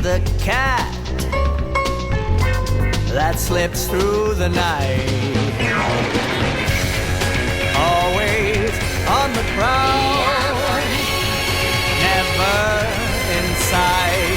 the cat that slips through the night. Always on the prowl, never in sight.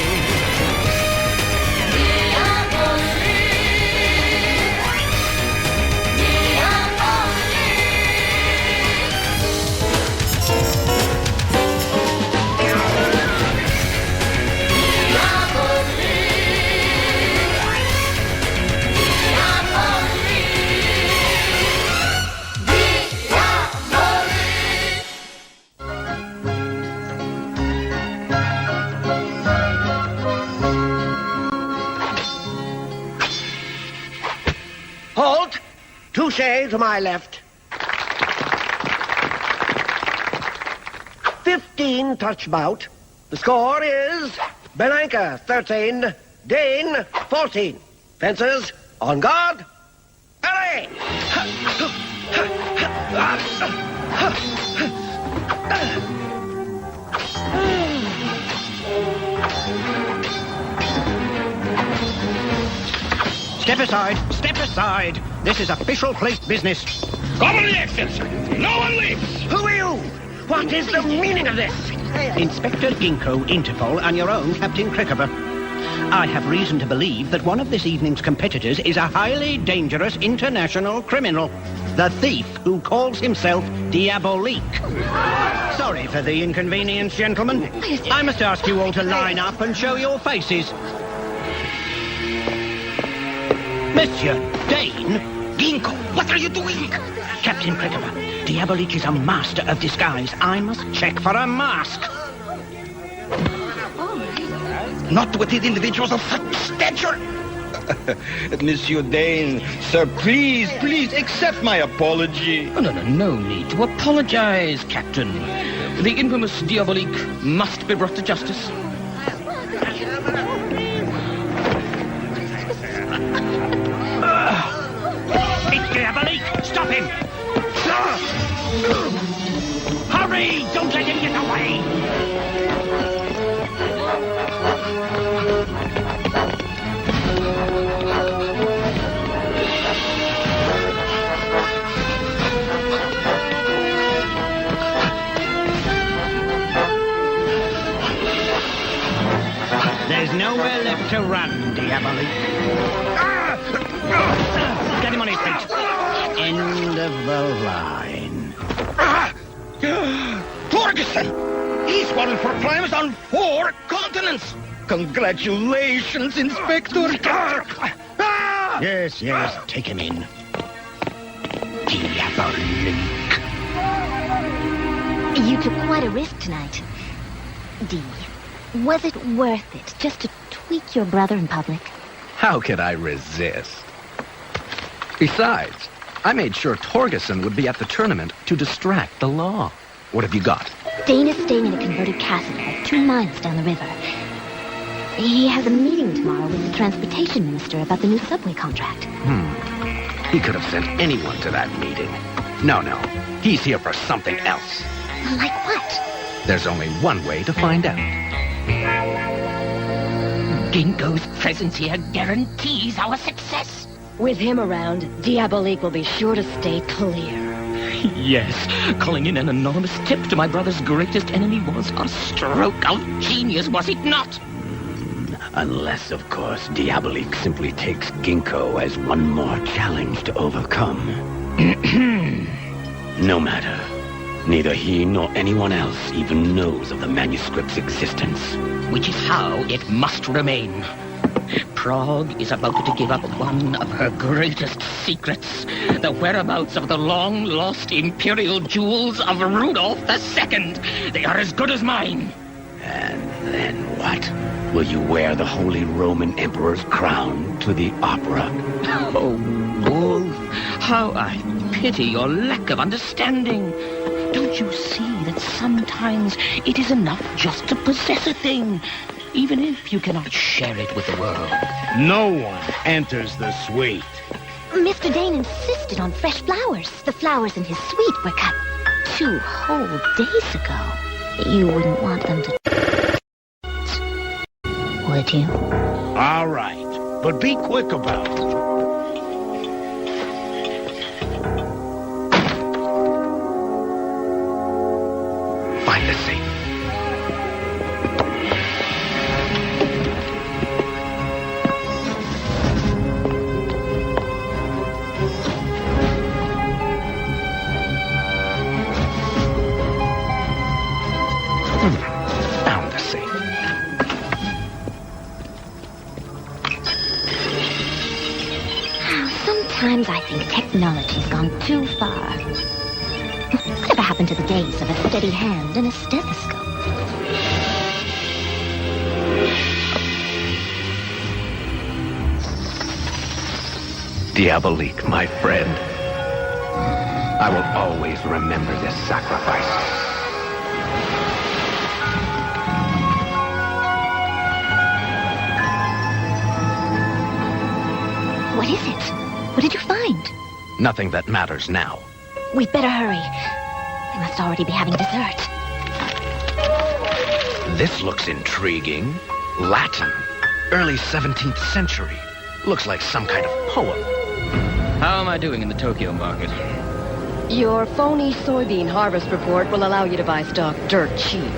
Halt! Touche to my left. 15 touch bout. The score is Belanca 13, Dane 14. Fencers, on guard. Allez! Step aside! Step aside! This is official place business. Cover the exits! No one leaves! Who are you? What is the meaning of this? Inspector Ginkgo Interpol and your own Captain Crickever. I have reason to believe that one of this evening's competitors is a highly dangerous international criminal. The thief who calls himself Diabolique. Sorry for the inconvenience, gentlemen. I must ask you all to line up and show your faces. Monsieur Dane? Ginkgo, what are you doing? Captain Crickever, Diabolique is a master of disguise. I must check for a mask. Not with these individuals of such stature. Monsieur Dane, sir, please accept my apology. No need to apologize, Captain. The infamous Diabolique must be brought to justice. It's Diabolique! Stop him! Hurry! Don't let him get away! There's nowhere left to run, Diabolique. Get him on his feet. End of the line. Torgerson! He's wanted for crimes on 4 continents! Congratulations, Inspector! Yes, take him in. Diabolique. You took quite a risk tonight. Dee, was it worth it just to tweak your brother in public? How could I resist? Besides, I made sure Torgerson would be at the tournament to distract the law. What have you got? Dane is staying in a converted castle like 2 miles down the river. He has a meeting tomorrow with the transportation minister about the new subway contract. He could have sent anyone to that meeting. No, he's here for something else. Like what? There's only one way to find out. Ginkgo's presence here guarantees our success. With him around, Diabolique will be sure to stay clear. Yes, calling in an anonymous tip to my brother's greatest enemy was a stroke of genius, was it not? Unless, of course, Diabolique simply takes Ginkgo as one more challenge to overcome. No matter. Neither he nor anyone else even knows of the manuscript's existence. Which is how it must remain. Prague is about to give up one of her greatest secrets, the whereabouts of the long-lost imperial jewels of Rudolph II. They are as good as mine. And then what? Will you wear the Holy Roman Emperor's crown to the opera? Oh, Wolf, how I pity your lack of understanding. Don't you see that sometimes it is enough just to possess a thing, even if you cannot share it with the world? No one enters the suite. Mr. Dane insisted on fresh flowers. The flowers in his suite were cut 2 whole days ago. You wouldn't want them to... would you. All right, but be quick about it. Find the safe. Found the safe. Sometimes I think technology's gone too far. Whatever happened to the days of a steady hand and a stethoscope? Diabolique, my friend. I will always remember this sacrifice. What is it? What did you find? Nothing that matters now. We'd better hurry. They must already be having dessert. This looks intriguing. Latin. Early 17th century. Looks like some kind of poem. How am I doing in the Tokyo market? Your phony soybean harvest report will allow you to buy stock dirt cheap.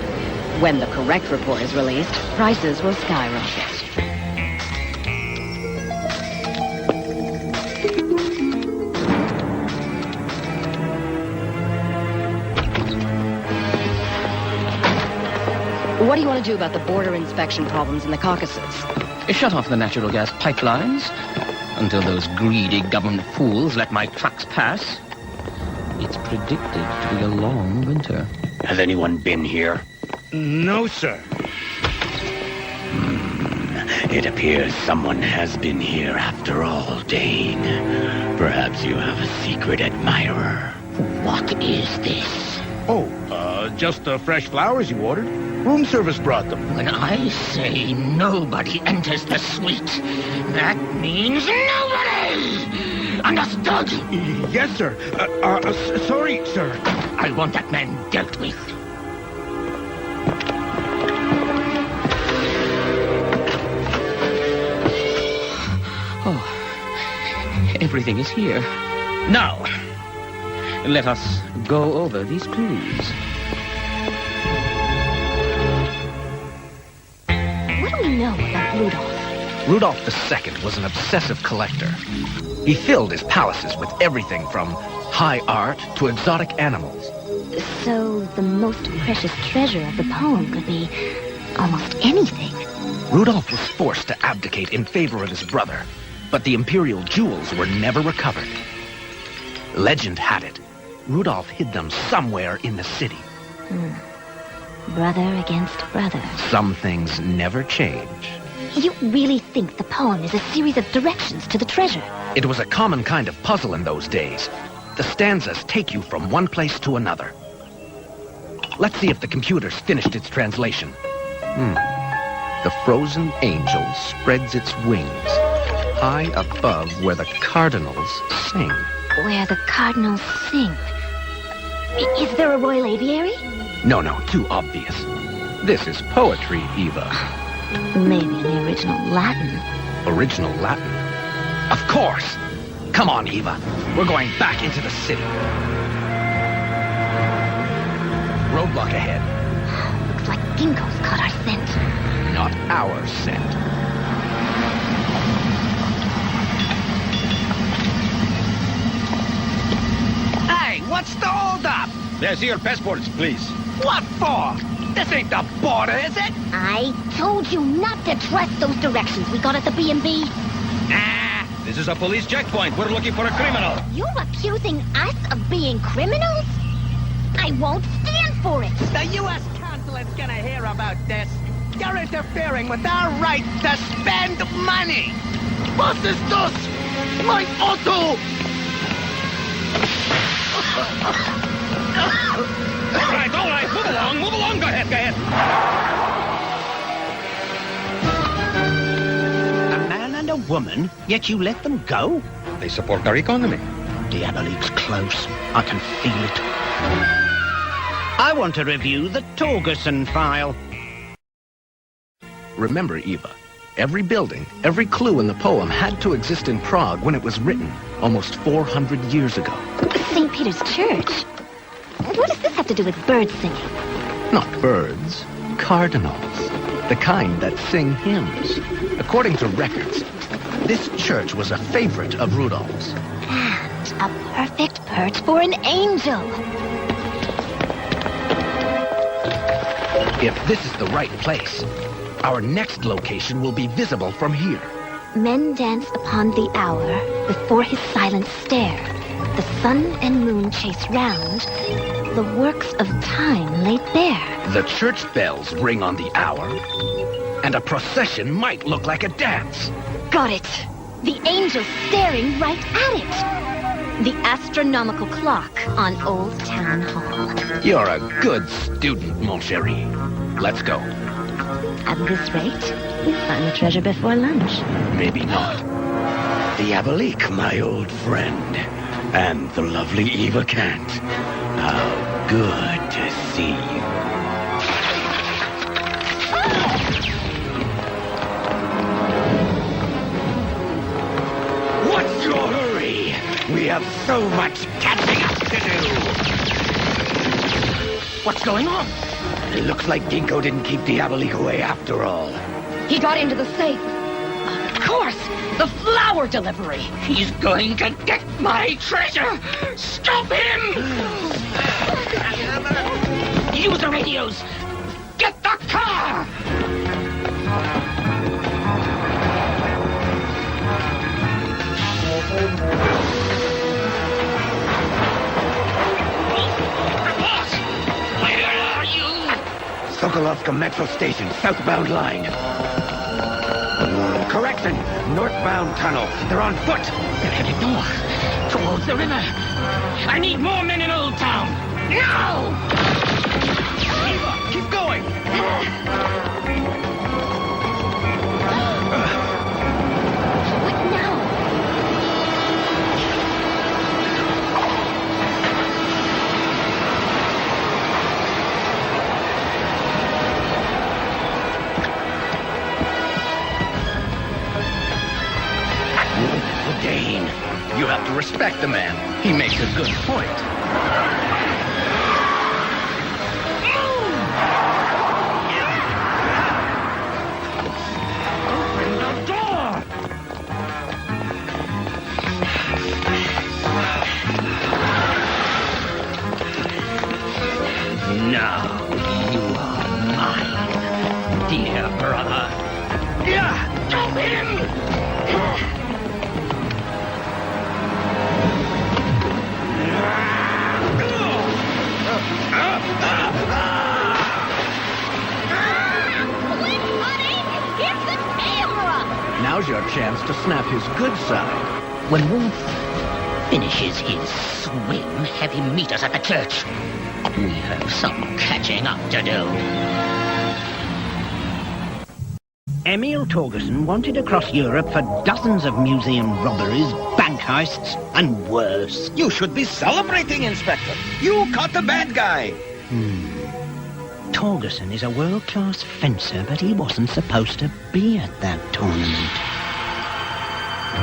When the correct report is released, prices will skyrocket. What do you want to do about the border inspection problems in the Caucasus? Shut off the natural gas pipelines until those greedy government fools let my trucks pass. It's predicted to be a long winter. Has anyone been here? No, sir. It appears someone has been here after all, Dane. Perhaps you have a secret admirer. What is this? Oh, just the fresh flowers you ordered. Room service brought them. When I say nobody enters the suite, that means nobody! Understood? Yes, sir. Sorry, sir. I want that man dealt with. Oh, everything is here. Now, let us go over these clues. What do we know about Rudolph? Rudolph II was an obsessive collector. He filled his palaces with everything from high art to exotic animals. So the most precious treasure of the poem could be almost anything. Rudolph was forced to abdicate in favor of his brother, but the imperial jewels were never recovered. Legend had it, Rudolph hid them somewhere in the city. Brother against brother. Some things never change. You really think the poem is a series of directions to the treasure? It was a common kind of puzzle in those days. The stanzas take you from one place to another. Let's see if the computer's finished its translation. The frozen angel spreads its wings high above where the cardinals sing. Where the cardinals sing. Is there a royal aviary? No, too obvious. This is poetry, Eva. Maybe in the original Latin. Original Latin? Of course! Come on, Eva. We're going back into the city. Roadblock ahead. Looks like Ginkgo's caught our scent. Not our scent. Hey, what's the holdup? There's your passports, please. What for? This ain't the border, is it? I told you not to trust those directions we got at the B&B. This is a police checkpoint. We're looking for a criminal. You're accusing us of being criminals? I won't stand for it. The U.S. consulate's gonna hear about this. You're interfering with our right to spend money. Was ist das? Mein Auto! All right. Move along. Go ahead. A man and a woman, yet you let them go? They support our economy. Diabolique's close. I can feel it. I want to review the Torgerson file. Remember, Eva, Every building, every clue in the poem had to exist in Prague when it was written, almost 400 years ago. St. Peter's Church? What does this have to do with birds singing? Not birds, cardinals. The kind that sing hymns. According to records, this church was a favorite of Rudolph's. And a perfect perch for an angel. If this is the right place, our next location will be visible from here. Men dance upon the hour before his silent stare. The sun and moon chase round, the works of time laid bare. The church bells ring on the hour, and a procession might look like a dance. Got it. The angel's staring right at it. The astronomical clock on Old Town Hall. You're a good student, mon chéri. Let's go. At this rate, we'll find the treasure before lunch. Maybe not. Diabolique, my old friend. And the lovely Eva Kant. How good to see you. What's your hurry? We have so much catching up to do. What's going on? It looks like Dinko didn't keep Diabolique away after all. He got into the safe. Of course! The flower delivery! He's going to get my treasure! Stop him! Use the radios! Get the car! Boss! Where are you? Sokolovka Metro Station, southbound line. Correction, northbound tunnel. They're on foot. They're headed north, towards the river. I need more men in Old Town. Now! Eva, keep going! What now? Dane, you have to respect the man. He makes a good point. Open the door! Now you are mine, dear brother. Stop him! Now's your chance to snap his good side. When Wolf finishes his swing, have him meet us at the church. We have some catching up to do. Emil Torgerson wanted across Europe for dozens of museum robberies, bank heists, and worse. You should be celebrating, Inspector. You caught the bad guy. Torgerson is a world-class fencer, but he wasn't supposed to be at that tournament.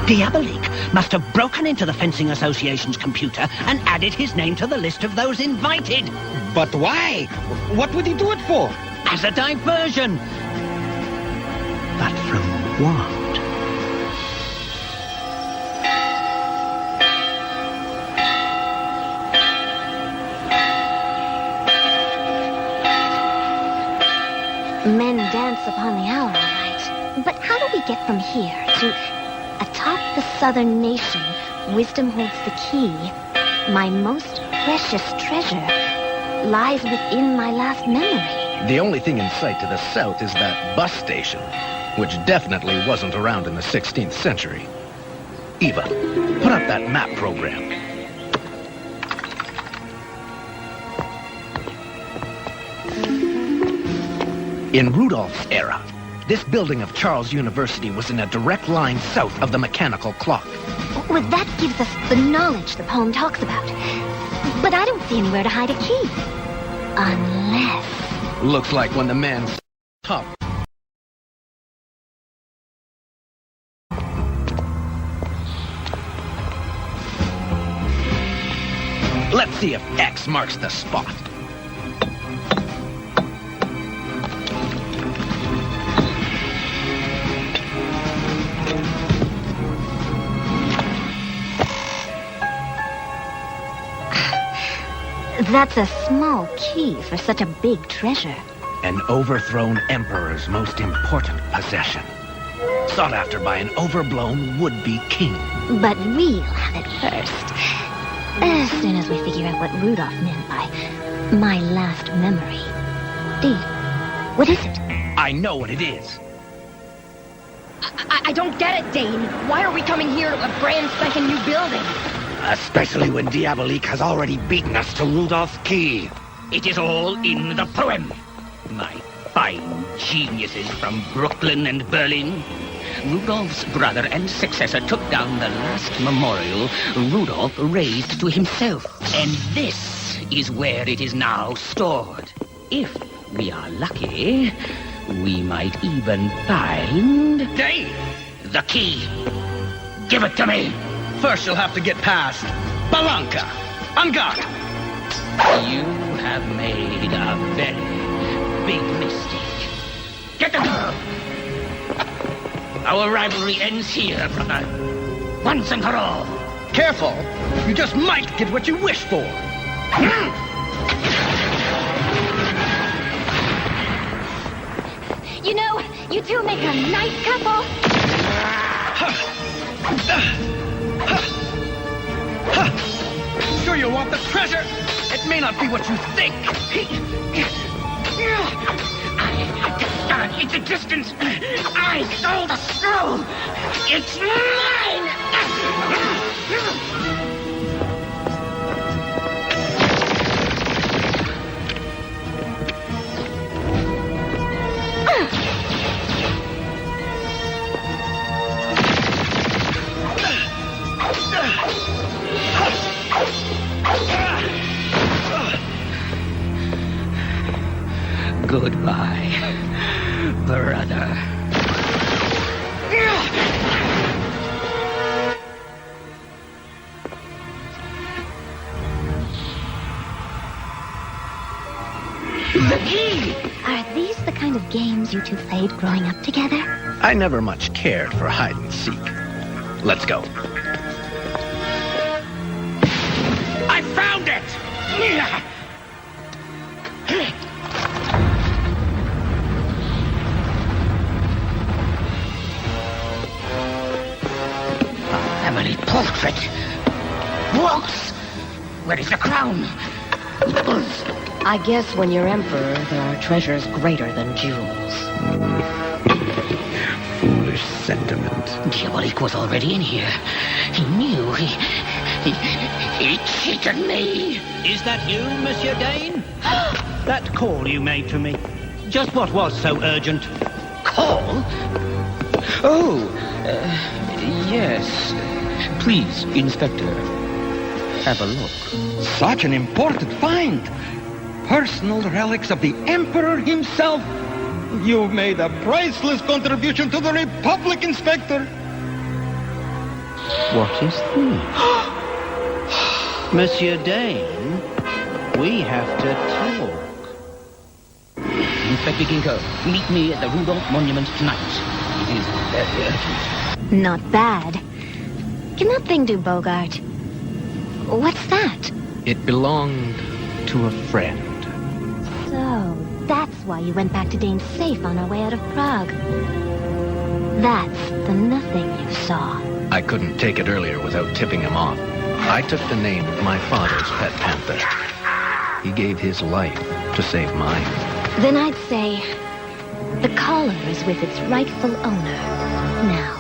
Diabolique must have broken into the Fencing Association's computer and added his name to the list of those invited. But why? What would he do it for? As a diversion. But from what? Men dance upon the hour, all right. But how do we get from here to atop the southern nation? Wisdom holds the key. My most precious treasure lies within my last memory. The only thing in sight to the south is that bus station, which definitely wasn't around in the 16th century. Eva, put up that map program. In Rudolph's era, this building of Charles University was in a direct line south of the mechanical clock. Well, that gives us the knowledge the poem talks about. But I don't see anywhere to hide a key. Unless... Looks like when the man top Let's see if X marks the spot. That's a small key for such a big treasure. An overthrown emperor's most important possession. Sought after by an overblown would-be king. But we'll have it first. As soon as we figure out what Rudolph meant by my last memory. Dee, what is it? I know what it is. I don't get it, Dane. Why are we coming here to a brand spanking new building? Especially when Diabolique has already beaten us to Rudolph's key. It is all in the poem. My fine geniuses from Brooklyn and Berlin. Rudolph's brother and successor took down the last memorial Rudolph raised to himself. And this is where it is now stored. If we are lucky, we might even find... Dane! The key. Give it to me. First you'll have to get past Balanka. On guard. You have made a very big mistake. Get the girl! Our rivalry ends here, brother. Once and for all. Careful. You just might get what you wish for. You know, you two make a nice couple. Sure you want the treasure? It may not be what you think. I discovered its existence. I stole the scroll. It's mine! Goodbye, brother. The key! Are these the kind of games you two played growing up together? I never much cared for hide and seek. Let's go. I found it! Family portrait. Waltz. Where is the crown? I guess when you're emperor, there are treasures greater than jewels. Foolish sentiment. Diabolique was already in here. He knew. He cheated me. Is that you, Monsieur Dane? That call you made to me. Just what was so urgent? Call? Oh, yes. Please, Inspector, have a look. Such an important find. Personal relics of the Emperor himself. You've made a priceless contribution to the Republic, Inspector. What is this? Monsieur Dane, we have to talk. Inspector Ginkgo, meet me at the Rudolph Monument tonight. It is very urgent. Not bad. Can that thing do Bogart? What's that? It belonged to a friend. So, that's why you went back to Dane's safe on our way out of Prague. That's the nothing you saw. I couldn't take it earlier without tipping him off. I took the name of my father's pet panther. He gave his life to save mine. Then I'd say the collar is with its rightful owner now.